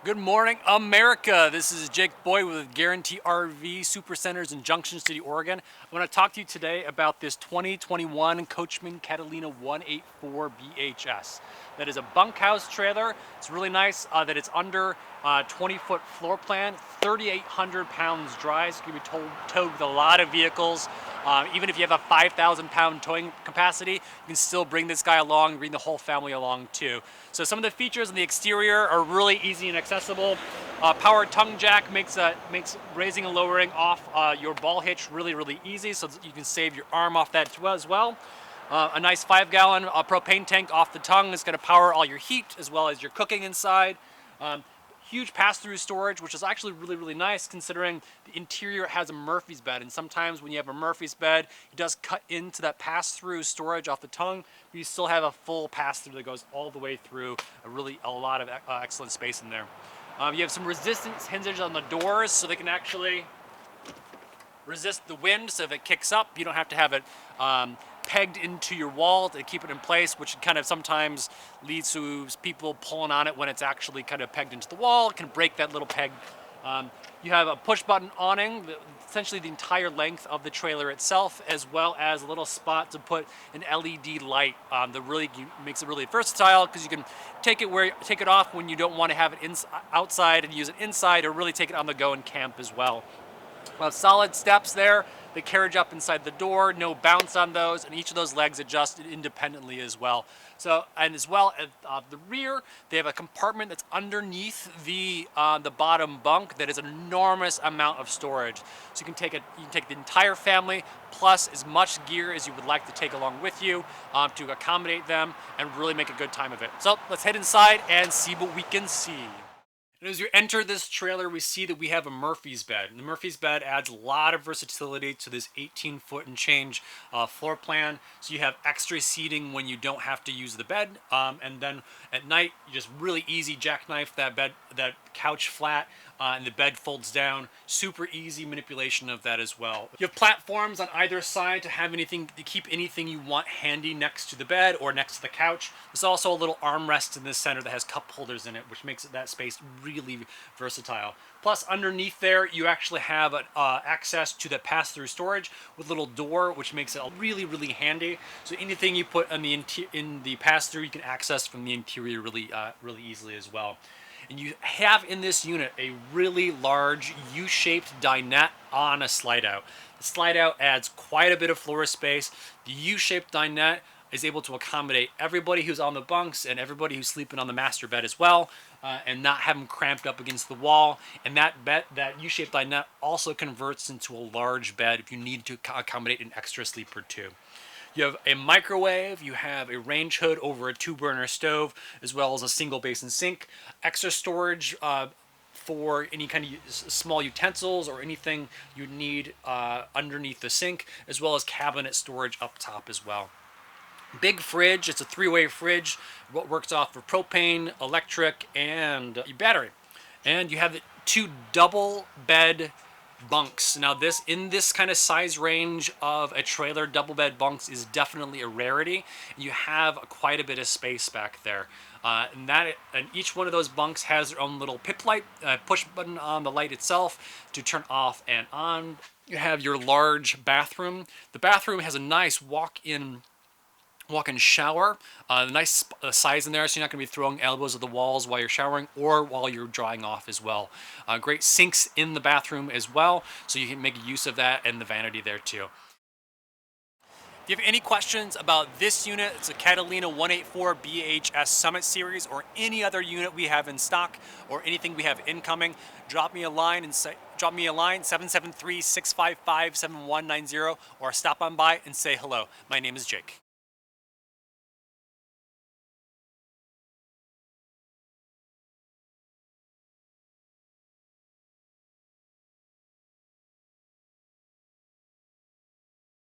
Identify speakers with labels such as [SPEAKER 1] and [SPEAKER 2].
[SPEAKER 1] Good morning, America. This is Jacob.Boyd with Guaranty RV Supercenters in Junction City, Oregon. I want to talk to you today about this 2021 Coachmen Catalina 184 BHS. That is a bunkhouse trailer. It's really nice that it's under 20-foot floor plan, 3,800 pounds dry. So it can be towed with a lot of vehicles. Even if you have a 5,000-pound towing capacity, you can still bring this guy along, bring the whole family along too. So some of the features on the exterior are really easy and accessible. Power tongue jack makes raising and lowering off your ball hitch really easy, so you can save your arm off that as well. A nice 5-gallon propane tank off the tongue is going to power all your heat as well as your cooking inside. Huge pass-through storage, which is actually really nice considering the interior has a Murphy's bed, and sometimes when you have a Murphy's bed, it does cut into that pass-through storage off the tongue, but you still have a full pass-through that goes all the way through. A lot of excellent space in there. You have some resistance hinges on the doors so they can actually resist the wind, so if it kicks up, you don't have to have it pegged into your wall to keep it in place, which kind of sometimes leads to people pulling on it when it's actually kind of pegged into the wall. It can break that little peg. You have a push button awning, essentially the entire length of the trailer itself, as well as a little spot to put an LED light that really makes it really versatile, because you can take it off when you don't want to have it outside and use it inside, or really take it on the go and camp as well. We'll have solid steps there. The carriage up inside the door, no bounce on those, and each of those legs adjust independently as well. So, and as well at the rear, they have a compartment that's underneath the bottom bunk that is an enormous amount of storage. So you can take the entire family plus as much gear as you would like to take along with you to accommodate them and really make a good time of it. So let's head inside and see what we can see. And as you enter this trailer, we see that we have a Murphy's bed. And the Murphy's bed adds a lot of versatility to this 18-foot and change floor plan. So you have extra seating when you don't have to use the bed. And then at night, you just really easy jackknife that couch flat, and the bed folds down. Super easy manipulation of that as well. You have platforms on either side to keep anything you want handy next to the bed or next to the couch. There's also a little armrest in the center that has cup holders in it, which makes that space really versatile. Plus, underneath there, you actually have access to the pass-through storage with a little door, which makes it really handy. So anything you put in the pass-through, you can access from the interior really easily as well. And you have in this unit a really large U-shaped dinette on a slide-out. The slide-out adds quite a bit of floor space. The U-shaped dinette is able to accommodate everybody who's on the bunks and everybody who's sleeping on the master bed as well, and not have them cramped up against the wall. And that U-shaped dinette also converts into a large bed if you need to accommodate an extra sleeper too. You have a microwave, you have a range hood over a 2-burner stove, as well as a single basin sink, extra storage for any kind of small utensils or anything you need underneath the sink, as well as cabinet storage up top as well. Big fridge, it's a 3-way fridge, what works off of propane, electric, and battery. And you have 2 double bed bunks. Now in this kind of size range of a trailer, double bed bunks is definitely a rarity. You have quite a bit of space back there. And each one of those bunks has their own little pip light, push button on the light itself to turn off and on. You have your large bathroom. The bathroom has a nice walk-in shower, nice size in there, so you're not going to be throwing elbows at the walls while you're showering or while you're drying off as well. Great sinks in the bathroom as well, so you can make use of that and the vanity there too. If you have any questions about this unit, it's a Catalina 184 BHS Summit Series, or any other unit we have in stock or anything we have incoming, drop me a line 773-655-7190, or stop on by and say hello. My name is Jake.